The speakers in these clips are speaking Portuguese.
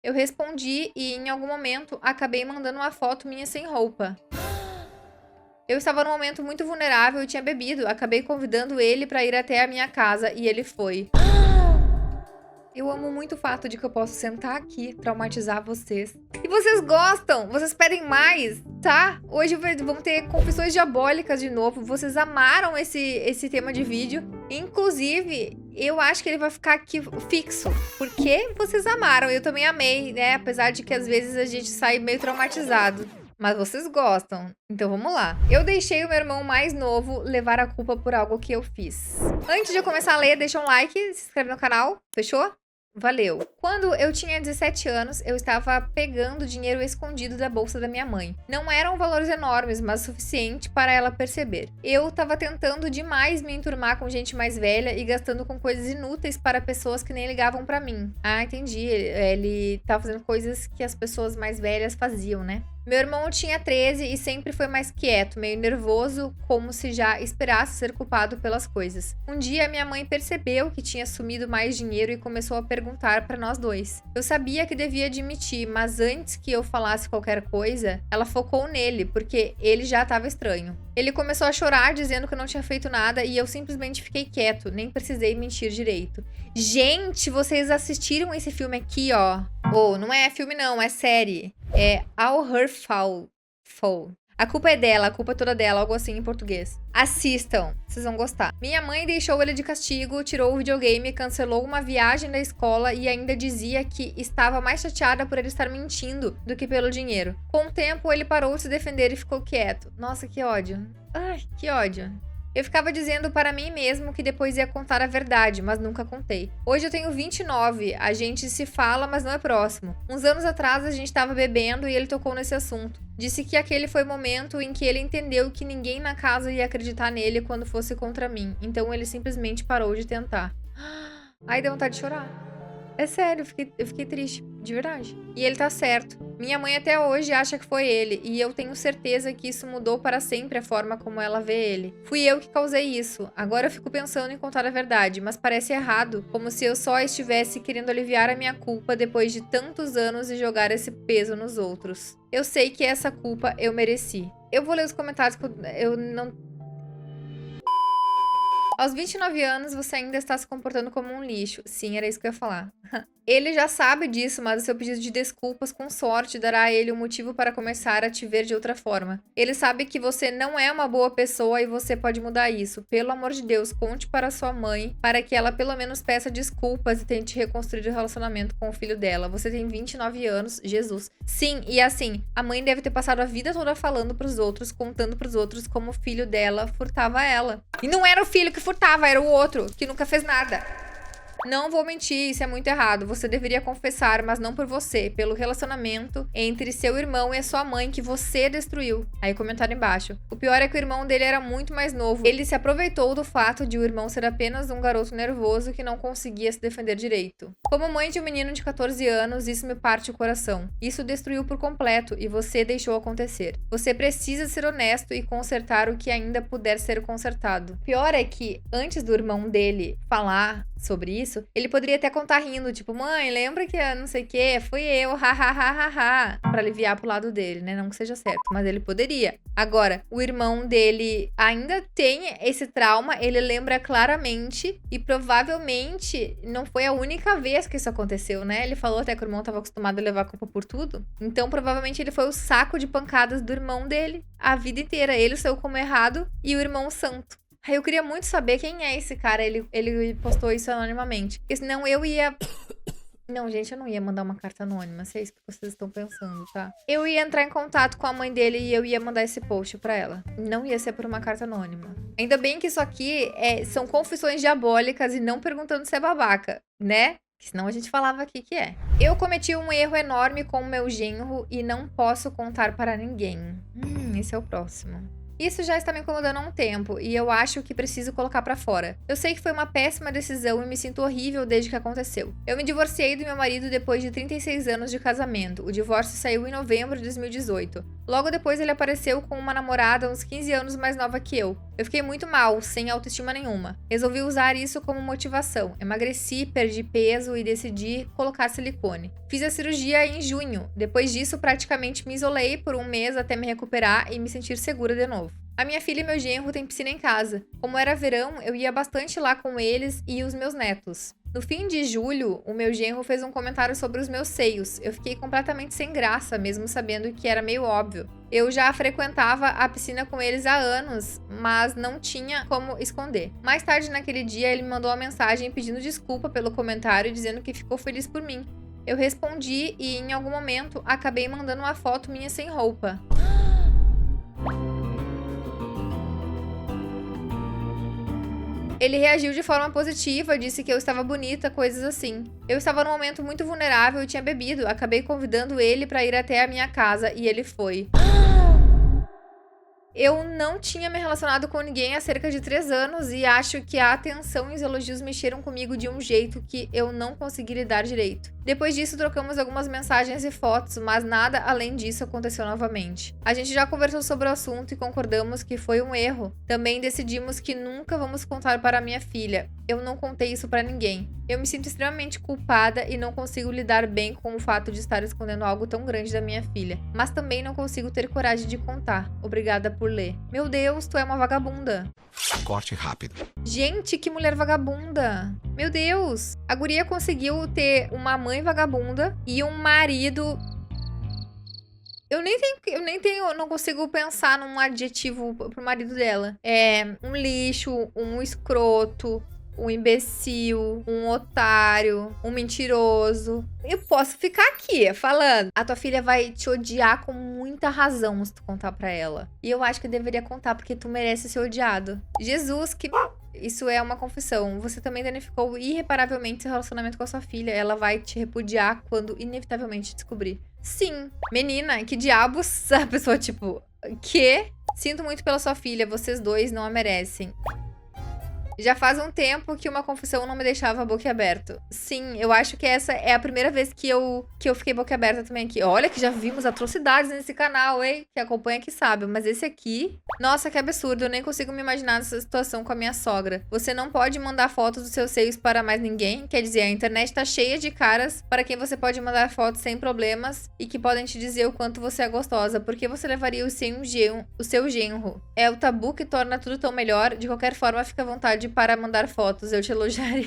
Eu respondi e, em algum momento, acabei mandando uma foto minha sem roupa. Eu estava num momento muito vulnerável e tinha bebido. Acabei convidando ele pra ir até a minha casa e ele foi. Eu amo muito o fato de que eu posso sentar aqui, traumatizar vocês. E vocês gostam, vocês pedem mais, tá? Hoje vamos ter confissões diabólicas de novo. Vocês amaram esse tema de vídeo. Inclusive, eu acho que ele vai ficar aqui fixo. Porque vocês amaram, eu também amei, né? Apesar de que às vezes a gente sai meio traumatizado. Mas vocês gostam. Então vamos lá. Eu deixei o meu irmão mais novo levar a culpa por algo que eu fiz. Antes de eu começar a ler, deixa um like, se inscreve no canal. Fechou? Valeu! Quando eu tinha 17 anos, eu estava pegando dinheiro escondido da bolsa da minha mãe. Não eram valores enormes, mas o suficiente para ela perceber. Eu estava tentando demais me enturmar com gente mais velha e gastando com coisas inúteis para pessoas que nem ligavam para mim. Ah, entendi. Ele estava fazendo coisas que as pessoas mais velhas faziam, né? Meu irmão tinha 13 e sempre foi mais quieto, meio nervoso, como se já esperasse ser culpado pelas coisas. Um dia, minha mãe percebeu que tinha sumido mais dinheiro e começou a perguntar para nós dois. Eu sabia que devia admitir, mas antes que eu falasse qualquer coisa, ela focou nele, porque ele já estava estranho. Ele começou a chorar, dizendo que não tinha feito nada, e eu simplesmente fiquei quieto, nem precisei mentir direito. Gente, vocês assistiram esse filme aqui, ó? Oh, não é filme não, é série. É All Her Fault. A culpa é dela, a culpa é toda dela, algo assim em português. Assistam, vocês vão gostar. Minha mãe deixou ele de castigo, tirou o videogame, cancelou uma viagem da escola e ainda dizia que estava mais chateada por ele estar mentindo do que pelo dinheiro. Com o tempo, ele parou de se defender e ficou quieto. Nossa, que ódio. Ai, que ódio. Eu ficava dizendo para mim mesmo que depois ia contar a verdade, mas nunca contei. Hoje eu tenho 29, a gente se fala, mas não é próximo. Uns anos atrás a gente estava bebendo e ele tocou nesse assunto. Disse que aquele foi o momento em que ele entendeu que ninguém na casa ia acreditar nele quando fosse contra mim. Então ele simplesmente parou de tentar. Ai, deu vontade de chorar. É sério, eu fiquei triste, de verdade. E ele tá certo. Minha mãe até hoje acha que foi ele, e eu tenho certeza que isso mudou para sempre a forma como ela vê ele. Fui eu que causei isso. Agora eu fico pensando em contar a verdade, mas parece errado, como se eu só estivesse querendo aliviar a minha culpa depois de tantos anos e jogar esse peso nos outros. Eu sei que essa culpa eu mereci. Eu vou ler os comentários que eu não... Aos 29 anos, você ainda está se comportando como um lixo. Sim, era isso que eu ia falar. Ele já sabe disso, mas o seu pedido de desculpas, com sorte, dará a ele um motivo para começar a te ver de outra forma. Ele sabe que você não é uma boa pessoa e você pode mudar isso. Pelo amor de Deus, conte para sua mãe, para que ela pelo menos peça desculpas e tente reconstruir o relacionamento com o filho dela. Você tem 29 anos, Jesus. Sim, e assim, a mãe deve ter passado a vida toda falando pros outros, contando pros outros como o filho dela furtava ela. E não era o filho que furtava, era o outro, que nunca fez nada. Não vou mentir, isso é muito errado. Você deveria confessar, mas não por você, pelo relacionamento entre seu irmão e a sua mãe que você destruiu. Aí comentário embaixo. O pior é que o irmão dele era muito mais novo. Ele se aproveitou do fato de o irmão ser apenas um garoto nervoso que não conseguia se defender direito. Como mãe de um menino de 14 anos, isso me parte o coração. Isso destruiu por completo e você deixou acontecer. Você precisa ser honesto e consertar o que ainda puder ser consertado. O pior é que, antes do irmão dele falar sobre isso, ele poderia até contar rindo, tipo, mãe, lembra que não sei o que, fui eu, ha, pra aliviar pro lado dele, né? Não que seja certo, mas ele poderia. Agora, o irmão dele ainda tem esse trauma, ele lembra claramente e provavelmente não foi a única vez que isso aconteceu, né? Ele falou até que o irmão tava acostumado a levar culpa por tudo. Então, provavelmente ele foi o saco de pancadas do irmão dele a vida inteira. Ele saiu como errado e o irmão santo. Eu queria muito saber quem é esse cara. Ele postou isso anonimamente. Porque senão eu ia... Não, gente, eu não ia mandar uma carta anônima. Se é isso que vocês estão pensando, tá? Eu ia entrar em contato com a mãe dele e eu ia mandar esse post pra ela. Não ia ser por uma carta anônima. Ainda bem que isso aqui são confissões diabólicas e não perguntando se é babaca, né? Senão a gente falava aqui que é. Eu cometi um erro enorme com o meu genro e não posso contar para ninguém. Esse é o próximo. Isso já está me incomodando há um tempo e eu acho que preciso colocar pra fora. Eu sei que foi uma péssima decisão e me sinto horrível desde que aconteceu. Eu me divorciei do meu marido depois de 36 anos de casamento. O divórcio saiu em novembro de 2018. Logo depois ele apareceu com uma namorada uns 15 anos mais nova que eu. Eu fiquei muito mal, sem autoestima nenhuma. Resolvi usar isso como motivação. Emagreci, perdi peso e decidi colocar silicone. Fiz a cirurgia em junho. Depois disso, praticamente me isolei por um mês até me recuperar e me sentir segura de novo. A minha filha e meu genro têm piscina em casa. Como era verão, eu ia bastante lá com eles e os meus netos. No fim de julho, o meu genro fez um comentário sobre os meus seios. Eu fiquei completamente sem graça, mesmo sabendo que era meio óbvio. Eu já frequentava a piscina com eles há anos, mas não tinha como esconder. Mais tarde naquele dia, ele me mandou uma mensagem pedindo desculpa pelo comentário e dizendo que ficou feliz por mim. Eu respondi e, em algum momento, acabei mandando uma foto minha sem roupa. Ele reagiu de forma positiva, disse que eu estava bonita, coisas assim. Eu estava num momento muito vulnerável e tinha bebido. Acabei convidando ele para ir até a minha casa e ele foi. Eu não tinha me relacionado com ninguém há cerca de 3 anos e acho que a atenção e os elogios mexeram comigo de um jeito que eu não consegui lidar direito. Depois disso, trocamos algumas mensagens e fotos, mas nada além disso aconteceu novamente. A gente já conversou sobre o assunto e concordamos que foi um erro. Também decidimos que nunca vamos contar para minha filha. Eu não contei isso para ninguém. Eu me sinto extremamente culpada e não consigo lidar bem com o fato de estar escondendo algo tão grande da minha filha. Mas também não consigo ter coragem de contar. Obrigada por ler. Meu Deus, tu é uma vagabunda. Corte rápido. Gente, que mulher vagabunda. Meu Deus. A guria conseguiu ter uma mãe vagabunda e um marido... não consigo pensar num adjetivo pro marido dela. É um lixo, um escroto, um imbecil, um otário, um mentiroso. Eu posso ficar aqui falando. A tua filha vai te odiar com muita razão se tu contar pra ela. E eu acho que eu deveria contar porque tu merece ser odiado. Jesus, que... Isso é uma confissão. Você também danificou irreparavelmente seu relacionamento com a sua filha. Ela vai te repudiar quando inevitavelmente descobrir. Sim. Menina, que diabos? A pessoa tipo... Que? Sinto muito pela sua filha. Vocês dois não a merecem. Já faz um tempo que uma confissão não me deixava boquiaberto. Sim, eu acho que essa é a primeira vez que eu fiquei boquiaberta também aqui. Olha que já vimos atrocidades nesse canal, hein? Que acompanha aqui sabe. Mas esse aqui... Nossa, que absurdo. Eu nem consigo me imaginar nessa situação com a minha sogra. Você não pode mandar fotos dos seus seios para mais ninguém. Quer dizer, a internet tá cheia de caras para quem você pode mandar fotos sem problemas e que podem te dizer o quanto você é gostosa. Por que você levaria o seu genro? É o tabu que torna tudo tão melhor. De qualquer forma, fica à vontade para mandar fotos, eu te elogiaria.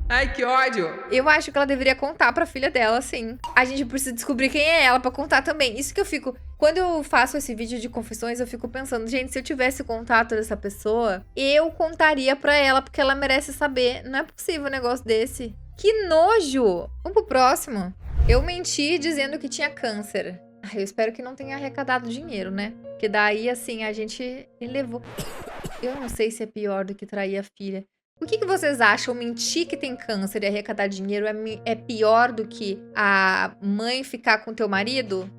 Ai, que ódio! Eu acho que ela deveria contar pra filha dela, sim. A gente precisa descobrir quem é ela pra contar também. Isso que eu fico... Quando eu faço esse vídeo de confissões, eu fico pensando, gente, se eu tivesse contato dessa pessoa, eu contaria pra ela, porque ela merece saber. Não é possível um negócio desse. Que nojo! Vamos pro próximo. Eu menti dizendo que tinha câncer. Eu espero que não tenha arrecadado dinheiro, né? Porque daí, assim, a gente levou... Eu não sei se é pior do que trair a filha. O que vocês acham? Mentir que tem câncer e arrecadar dinheiro é pior do que a mãe ficar com teu marido?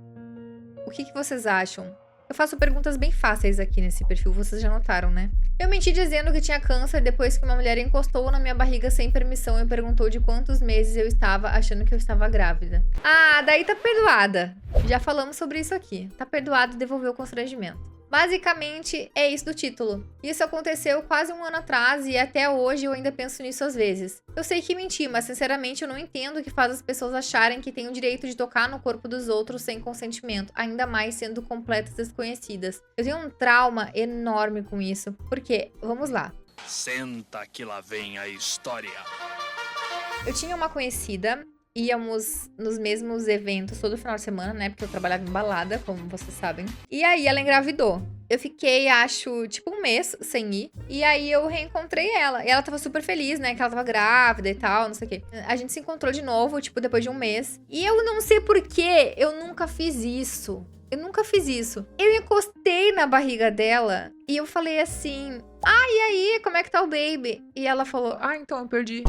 O que vocês acham? Eu faço perguntas bem fáceis aqui nesse perfil, vocês já notaram, né? Eu menti dizendo que tinha câncer depois que uma mulher encostou na minha barriga sem permissão e perguntou de quantos meses eu estava, achando que eu estava grávida. Ah, daí tá perdoada. Já falamos sobre isso aqui. Tá perdoado e devolveu o constrangimento. Basicamente, é isso do título. Isso aconteceu quase 1 ano atrás e até hoje eu ainda penso nisso às vezes. Eu sei que menti, mas sinceramente eu não entendo o que faz as pessoas acharem que têm o direito de tocar no corpo dos outros sem consentimento, ainda mais sendo completas desconhecidas. Eu tenho um trauma enorme com isso, porque, vamos lá. Senta que lá vem a história. Eu tinha uma conhecida... Íamos nos mesmos eventos todo final de semana, né? Porque eu trabalhava em balada, como vocês sabem. E aí ela engravidou. Eu fiquei, acho, tipo 1 mês sem ir. E aí eu reencontrei ela. E ela tava super feliz, né? Que ela tava grávida e tal, não sei o quê. A gente se encontrou de novo, tipo, depois de 1 mês. E eu não sei porquê, eu nunca fiz isso. Eu nunca fiz isso. Eu encostei na barriga dela e eu falei assim... Ah, e aí? Como é que tá o baby? E ela falou... Ah, então eu perdi.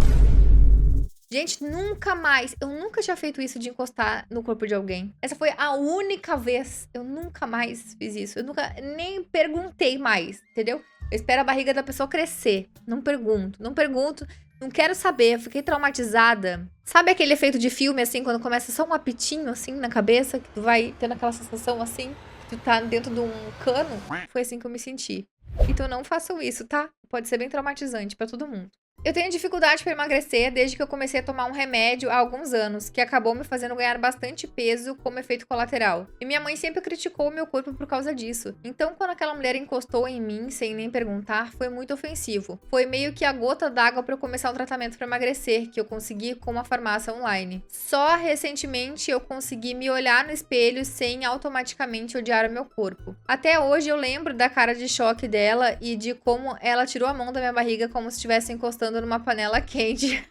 Gente, nunca mais, eu nunca tinha feito isso de encostar no corpo de alguém. Essa foi a única vez, eu nunca mais fiz isso. Eu nunca nem perguntei mais, entendeu? Eu espero a barriga da pessoa crescer. Não pergunto. Não quero saber, eu fiquei traumatizada. Sabe aquele efeito de filme, assim, quando começa só um apitinho, assim, na cabeça, que tu vai tendo aquela sensação, assim, que tu tá dentro de um cano? Foi assim que eu me senti. Então não façam isso, tá? Pode ser bem traumatizante pra todo mundo. Eu tenho dificuldade para emagrecer desde que eu comecei a tomar um remédio há alguns anos, que acabou me fazendo ganhar bastante peso como efeito colateral. E minha mãe sempre criticou o meu corpo por causa disso. Então, quando aquela mulher encostou em mim sem nem perguntar, foi muito ofensivo. Foi meio que a gota d'água para eu começar um tratamento para emagrecer, que eu consegui com uma farmácia online. Só recentemente eu consegui me olhar no espelho sem automaticamente odiar o meu corpo. Até hoje eu lembro da cara de choque dela e de como ela tirou a mão da minha barriga como se estivesse encostando numa panela quente.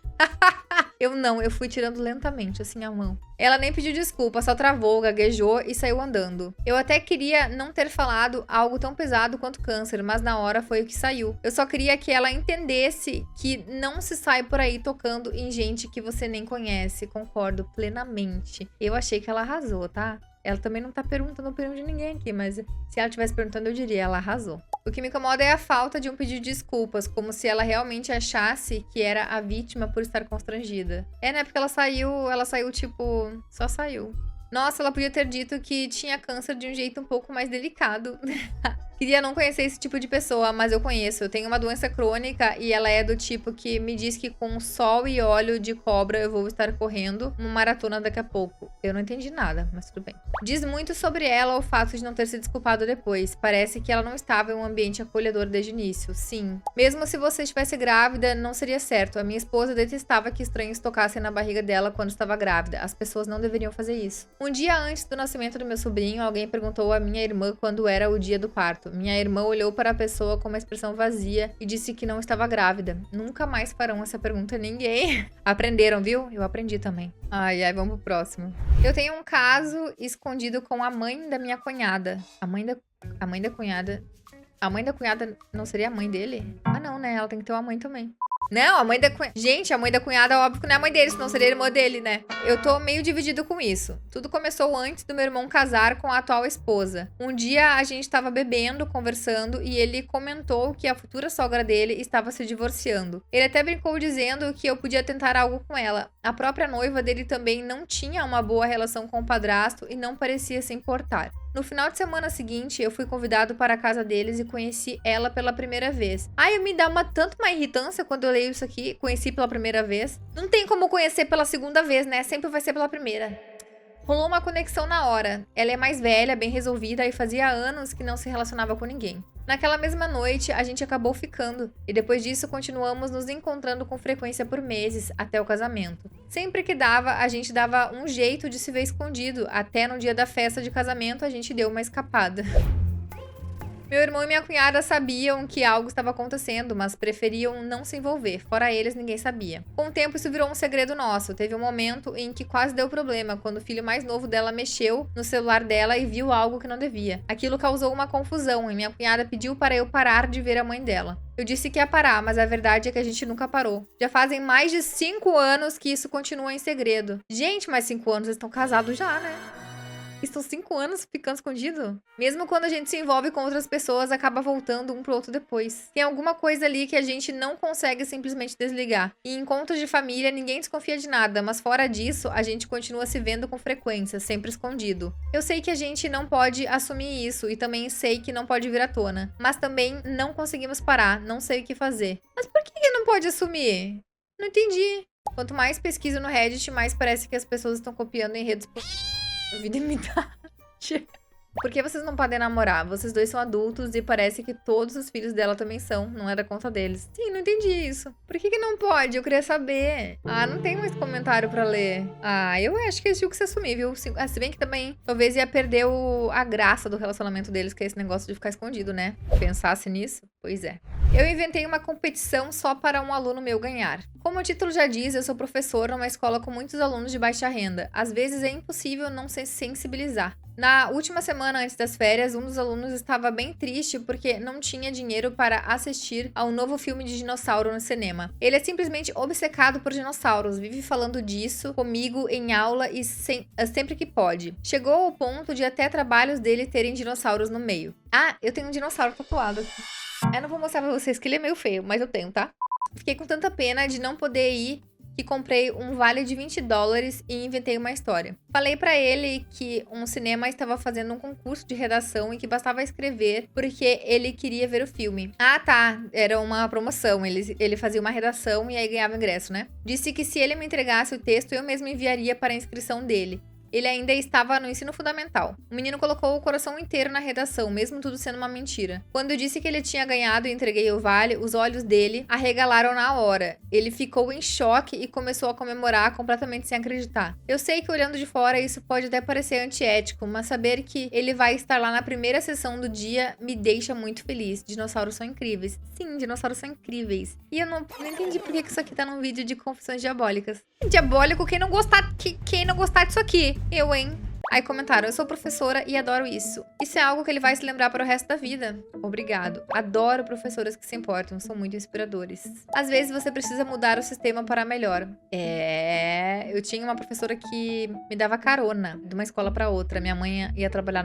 Eu fui tirando lentamente, assim, a mão. Ela nem pediu desculpa, só travou, gaguejou e saiu andando. Eu até queria não ter falado algo tão pesado quanto câncer, mas na hora foi o que saiu. Eu só queria que ela entendesse que não se sai por aí tocando em gente que você nem conhece. Concordo plenamente. Eu achei que ela arrasou, tá? Ela também não tá perguntando a opinião de ninguém aqui, mas se ela estivesse perguntando, eu diria, ela arrasou. O que me incomoda é a falta de um pedido de desculpas, como se ela realmente achasse que era a vítima por estar constrangida. Né? Porque ela saiu tipo, só saiu. Nossa, ela podia ter dito que tinha câncer de um jeito um pouco mais delicado. Queria não conhecer esse tipo de pessoa, mas eu conheço. Eu tenho uma doença crônica e ela é do tipo que me diz que com sol e óleo de cobra eu vou estar correndo uma maratona daqui a pouco. Eu não entendi nada, mas tudo bem. Diz muito sobre ela o fato de não ter se desculpado depois. Parece que ela não estava em um ambiente acolhedor desde o início. Sim. Mesmo se você estivesse grávida, não seria certo. A minha esposa detestava que estranhos tocassem na barriga dela quando estava grávida. As pessoas não deveriam fazer isso. Um dia antes do nascimento do meu sobrinho, alguém perguntou à minha irmã quando era o dia do parto. Minha irmã olhou para a pessoa com uma expressão vazia e disse que não estava grávida. Nunca mais farão essa pergunta a ninguém. Aprenderam, viu? Eu aprendi também. Ai, vamos pro próximo. Eu tenho um caso escondido com a mãe da minha cunhada. A mãe da cunhada... A mãe da cunhada não seria a mãe dele? Ah, não, né? Ela tem que ter uma mãe também. Não, a mãe da cunhada... Gente, a mãe da cunhada, óbvio que não é a mãe dele, senão seria a irmã dele, né? Eu tô meio dividido com isso. Tudo começou antes do meu irmão casar com a atual esposa. Um dia a gente tava bebendo, conversando, e ele comentou que a futura sogra dele estava se divorciando. Ele até brincou dizendo que eu podia tentar algo com ela. A própria noiva dele também não tinha uma boa relação com o padrasto e não parecia se importar. No final de semana seguinte, eu fui convidado para a casa deles e conheci ela pela primeira vez. Ai, me dá tanto uma irritância quando eu leio isso aqui. Conheci pela primeira vez. Não tem como conhecer pela segunda vez, né? Sempre vai ser pela primeira. Rolou uma conexão na hora. Ela é mais velha, bem resolvida e fazia anos que não se relacionava com ninguém. Naquela mesma noite, a gente acabou ficando, e depois disso continuamos nos encontrando com frequência por meses, até o casamento. Sempre que dava, a gente dava um jeito de se ver escondido, até no dia da festa de casamento a gente deu uma escapada. Meu irmão e minha cunhada sabiam que algo estava acontecendo, mas preferiam não se envolver. Fora eles, ninguém sabia. Com o tempo, isso virou um segredo nosso. Teve um momento em que quase deu problema, quando o filho mais novo dela mexeu no celular dela e viu algo que não devia. Aquilo causou uma confusão e minha cunhada pediu para eu parar de ver a mãe dela. Eu disse que ia parar, mas a verdade é que a gente nunca parou. Já fazem mais de 5 anos que isso continua em segredo. Gente, mas 5 anos eles estão casados já, né? Estão 5 anos ficando escondido? Mesmo quando a gente se envolve com outras pessoas, acaba voltando um pro outro depois. Tem alguma coisa ali que a gente não consegue simplesmente desligar. E em encontros de família, ninguém desconfia de nada, mas fora disso, a gente continua se vendo com frequência, sempre escondido. Eu sei que a gente não pode assumir isso e também sei que não pode vir à tona. Mas também não conseguimos parar, não sei o que fazer. Mas por que não pode assumir? Não entendi. Quanto mais pesquiso no Reddit, mais parece que as pessoas estão copiando enredos... Vida imidade. Por que vocês não podem namorar? Vocês dois são adultos e parece que todos os filhos dela também são. Não é da conta deles. Sim, não entendi isso. Por que não pode? Eu queria saber. Não tem mais comentário pra ler. Eu acho que eles tinham que se assumir, viu? Se bem que também talvez ia perder a graça do relacionamento deles, que é esse negócio de ficar escondido, né? Pensasse nisso? Pois é. Eu inventei uma competição só para um aluno meu ganhar. Como o título já diz, eu sou professor numa escola com muitos alunos de baixa renda. Às vezes é impossível não se sensibilizar. Na última semana antes das férias, um dos alunos estava bem triste porque não tinha dinheiro para assistir ao novo filme de dinossauro no cinema. Ele é simplesmente obcecado por dinossauros, vive falando disso comigo em aula e sempre que pode. Chegou ao ponto de até trabalhos dele terem dinossauros no meio. Eu tenho um dinossauro tatuado aqui. Eu não vou mostrar pra vocês que ele é meio feio, mas eu tenho, tá? Fiquei com tanta pena de não poder ir que comprei um vale de $20 e inventei uma história. Falei pra ele que um cinema estava fazendo um concurso de redação e que bastava escrever porque ele queria ver o filme. Ah, tá. Era uma promoção. Ele fazia uma redação e aí ganhava ingresso, né? Disse que se ele me entregasse o texto, eu mesmo enviaria para a inscrição dele. Ele ainda estava no ensino fundamental. O menino colocou o coração inteiro na redação, mesmo tudo sendo uma mentira. Quando eu disse que ele tinha ganhado e entreguei o vale, os olhos dele arregalaram na hora. Ele ficou em choque e começou a comemorar completamente sem acreditar. Eu sei que olhando de fora isso pode até parecer antiético, mas saber que ele vai estar lá na primeira sessão do dia me deixa muito feliz. Dinossauros são incríveis. Sim, dinossauros são incríveis. E eu não entendi por que isso aqui tá num vídeo de confissões diabólicas. Diabólico quem não gostar disso aqui. Eu, hein? Aí comentaram, eu sou professora e adoro isso. Isso é algo que ele vai se lembrar para o resto da vida. Obrigado. Adoro professoras que se importam, são muito inspiradores. Às vezes você precisa mudar o sistema para melhor. Eu tinha uma professora que me dava carona de uma escola para outra. Minha mãe ia trabalhar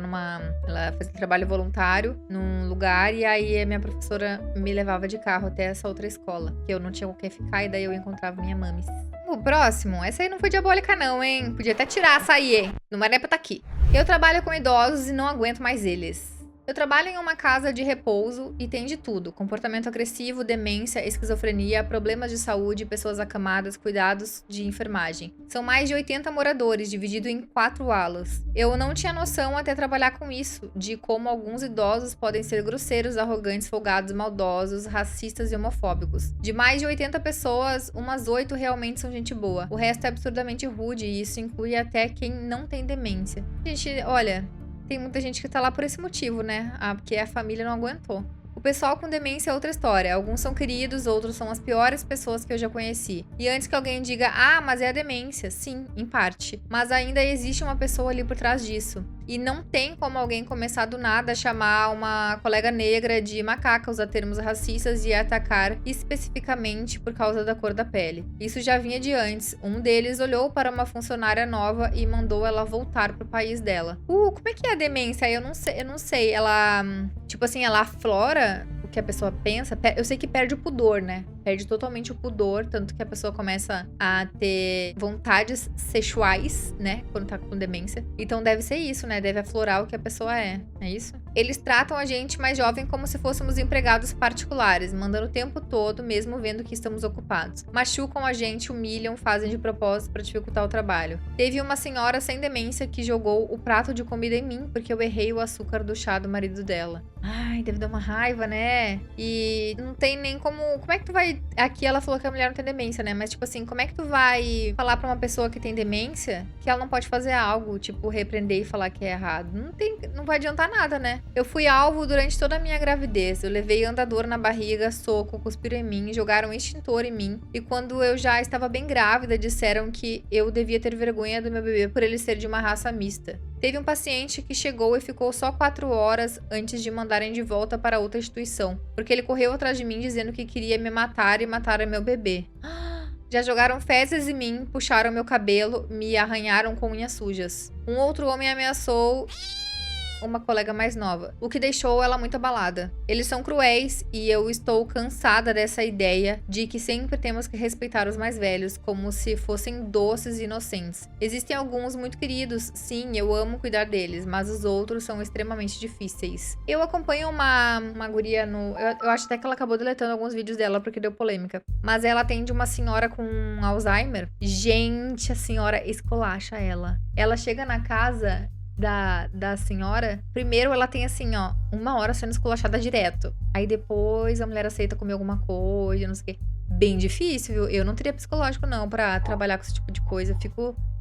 ela fazia trabalho voluntário num lugar e aí a minha professora me levava de carro até essa outra escola, que eu não tinha com quem ficar e daí eu encontrava minha mamis. O próximo, essa aí não foi diabólica não, hein? Podia até tirar essa aí, hein? Não era pra estar aqui. Eu trabalho com idosos e não aguento mais eles. Eu trabalho em uma casa de repouso e tem de tudo. Comportamento agressivo, demência, esquizofrenia, problemas de saúde, pessoas acamadas, cuidados de enfermagem. São mais de 80 moradores, dividido em 4 alas. Eu não tinha noção até trabalhar com isso, de como alguns idosos podem ser grosseiros, arrogantes, folgados, maldosos, racistas e homofóbicos. De mais de 80 pessoas, umas 8 realmente são gente boa. O resto é absurdamente rude e isso inclui até quem não tem demência. Gente, olha... Tem muita gente que tá lá por esse motivo, né? Porque a família não aguentou. O pessoal com demência é outra história. Alguns são queridos, outros são as piores pessoas que eu já conheci. E antes que alguém diga, mas é a demência. Sim, em parte. Mas ainda existe uma pessoa ali por trás disso. E não tem como alguém começar do nada a chamar uma colega negra de macaca, usar termos racistas e atacar especificamente por causa da cor da pele. Isso já vinha de antes. Um deles olhou para uma funcionária nova e mandou ela voltar pro país dela. Como é que é a demência? Eu não sei. Ela, tipo assim, ela aflora o que a pessoa pensa. Eu sei que perde o pudor, né? Perde totalmente o pudor, tanto que a pessoa começa a ter vontades sexuais, né? Quando tá com demência. Então deve ser isso, né? Deve aflorar o que a pessoa é. É isso? Eles tratam a gente mais jovem como se fôssemos empregados particulares, mandando o tempo todo, mesmo vendo que estamos ocupados. Machucam a gente, humilham, fazem de propósito para dificultar o trabalho. Teve uma senhora sem demência que jogou o prato de comida em mim porque eu errei o açúcar do chá do marido dela. Ai, deve dar uma raiva, né? E não tem nem como... Como é que tu vai... Aqui ela falou que a mulher não tem demência, né? Mas, tipo assim, como é que tu vai falar pra uma pessoa que tem demência que ela não pode fazer algo, tipo, repreender e falar que é errado? Não vai adiantar nada, né? Eu fui alvo durante toda a minha gravidez. Eu levei andador na barriga, soco, cuspiram em mim, jogaram extintor em mim. E quando eu já estava bem grávida, disseram que eu devia ter vergonha do meu bebê por ele ser de uma raça mista. Teve um paciente que chegou e ficou só 4 horas antes de mandarem de volta para outra instituição, porque ele correu atrás de mim dizendo que queria me matar e matar meu bebê. Já jogaram fezes em mim, puxaram meu cabelo, me arranharam com unhas sujas. Um outro homem ameaçou uma colega mais nova, o que deixou ela muito abalada. Eles são cruéis e eu estou cansada dessa ideia de que sempre temos que respeitar os mais velhos, como se fossem doces e inocentes. Existem alguns muito queridos, sim, eu amo cuidar deles, mas os outros são extremamente difíceis. Eu acompanho uma guria no... Eu acho até que ela acabou deletando alguns vídeos dela porque deu polêmica. Mas ela atende uma senhora com Alzheimer. Gente, a senhora esculacha ela. Ela chega na casa da senhora, primeiro ela tem assim, ó, 1 hora sendo esculachada direto. Aí depois a mulher aceita comer alguma coisa, não sei o quê. Bem difícil, viu? Eu não teria psicológico, não, pra trabalhar com esse tipo de coisa.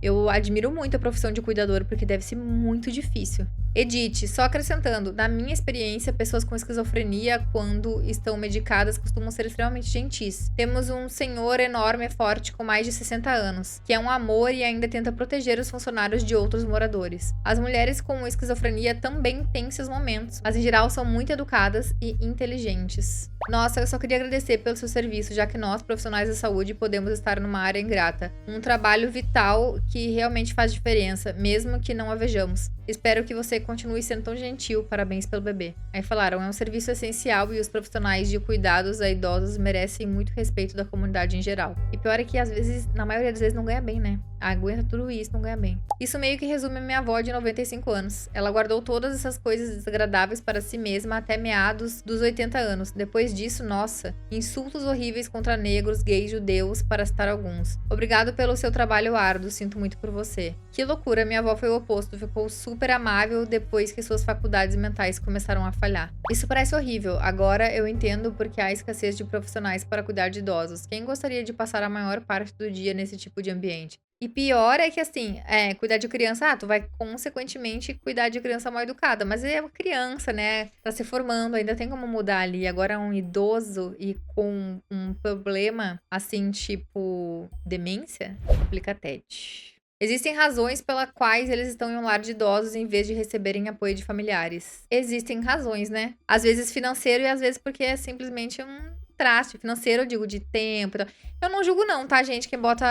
Eu admiro muito a profissão de cuidador, porque deve ser muito difícil. Edith, só acrescentando, na minha experiência, pessoas com esquizofrenia, quando estão medicadas, costumam ser extremamente gentis. Temos um senhor enorme e forte com mais de 60 anos, que é um amor e ainda tenta proteger os funcionários de outros moradores. As mulheres com esquizofrenia também têm seus momentos, mas em geral são muito educadas e inteligentes. Nossa, eu só queria agradecer pelo seu serviço, já que nós, profissionais da saúde, podemos estar numa área ingrata. Um trabalho vital que realmente faz diferença, mesmo que não a vejamos. Espero que você continue sendo tão gentil. Parabéns pelo bebê. Aí falaram, é um serviço essencial e os profissionais de cuidados a idosos merecem muito respeito da comunidade em geral. E pior é que às vezes, na maioria das vezes, não ganha bem, né? Aguenta tudo isso, não ganha bem. Isso meio que resume a minha avó de 95 anos. Ela guardou todas essas coisas desagradáveis para si mesma até meados dos 80 anos. Depois disso, nossa, insultos horríveis contra negros, gays, judeus, para citar alguns. Obrigado pelo seu trabalho árduo, sinto muito por você. Que loucura, minha avó foi o oposto, ficou super amável depois que suas faculdades mentais começaram a falhar. Isso parece horrível, agora eu entendo porque há escassez de profissionais para cuidar de idosos. Quem gostaria de passar a maior parte do dia nesse tipo de ambiente? E pior é que, assim, cuidar de criança, tu vai consequentemente cuidar de criança mal educada, mas é uma criança, né? Tá se formando, ainda tem como mudar ali. Agora um idoso e com um problema, assim, tipo demência, complica tete. Existem razões pelas quais eles estão em um lar de idosos em vez de receberem apoio de familiares. Existem razões, né? Às vezes financeiro e às vezes porque é simplesmente um traste financeiro, eu digo, de tempo. Eu não julgo não, tá, gente? Quem bota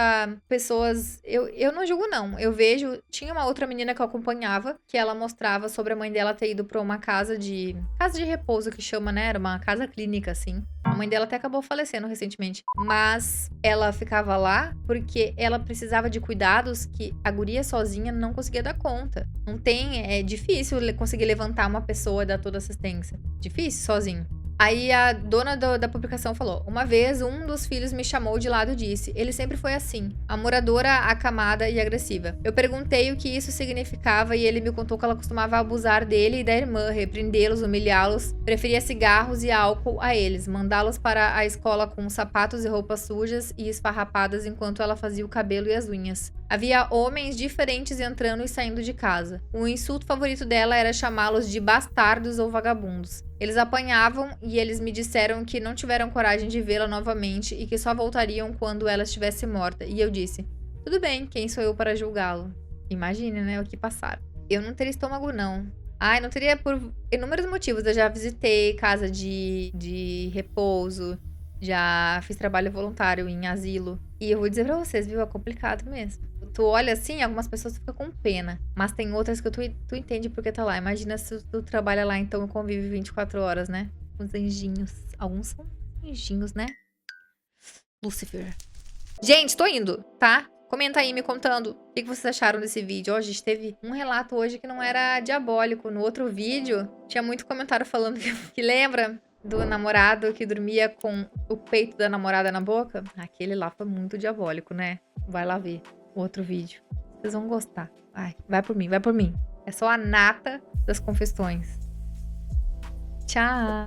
pessoas... Eu não julgo não. Eu vejo... Tinha uma outra menina que eu acompanhava, que ela mostrava sobre a mãe dela ter ido pra uma casa de repouso, que chama, né? Era uma casa clínica, assim. A mãe dela até acabou falecendo recentemente. Mas ela ficava lá porque ela precisava de cuidados que a guria sozinha não conseguia dar conta. Não tem... É difícil conseguir levantar uma pessoa e dar toda assistência. Difícil sozinho. Aí a dona da publicação falou, uma vez um dos filhos me chamou de lado e disse, ele sempre foi assim, a moradora acamada e agressiva. Eu perguntei o que isso significava e ele me contou que ela costumava abusar dele e da irmã, repreendê-los, humilhá-los, preferia cigarros e álcool a eles, mandá-los para a escola com sapatos e roupas sujas e esfarrapadas enquanto ela fazia o cabelo e as unhas. Havia homens diferentes entrando e saindo de casa. O insulto favorito dela era chamá-los de bastardos ou vagabundos. Eles apanhavam e eles me disseram que não tiveram coragem de vê-la novamente e que só voltariam quando ela estivesse morta. E eu disse, tudo bem, quem sou eu para julgá-lo? Imagine, né, o que passaram. Eu não teria estômago, não. Ai, não teria por inúmeros motivos. Eu já visitei casa de repouso, já fiz trabalho voluntário em asilo. E eu vou dizer pra vocês, viu, é complicado mesmo. Tu olha assim, algumas pessoas ficam com pena. Mas tem outras que tu entende porque tá lá. Imagina se tu trabalha lá, então, e convive 24 horas, né? Com os anjinhos. Alguns são anjinhos, né? Lucifer. Gente, tô indo, tá? Comenta aí me contando o que vocês acharam desse vídeo. Ó, a gente teve um relato hoje que não era diabólico. No outro vídeo, tinha muito comentário falando que lembra do namorado que dormia com o peito da namorada na boca. Aquele lá foi muito diabólico, né? Vai lá ver o outro vídeo. Vocês vão gostar. Vai por mim, vai por mim. É só a nata das confissões. Tchau!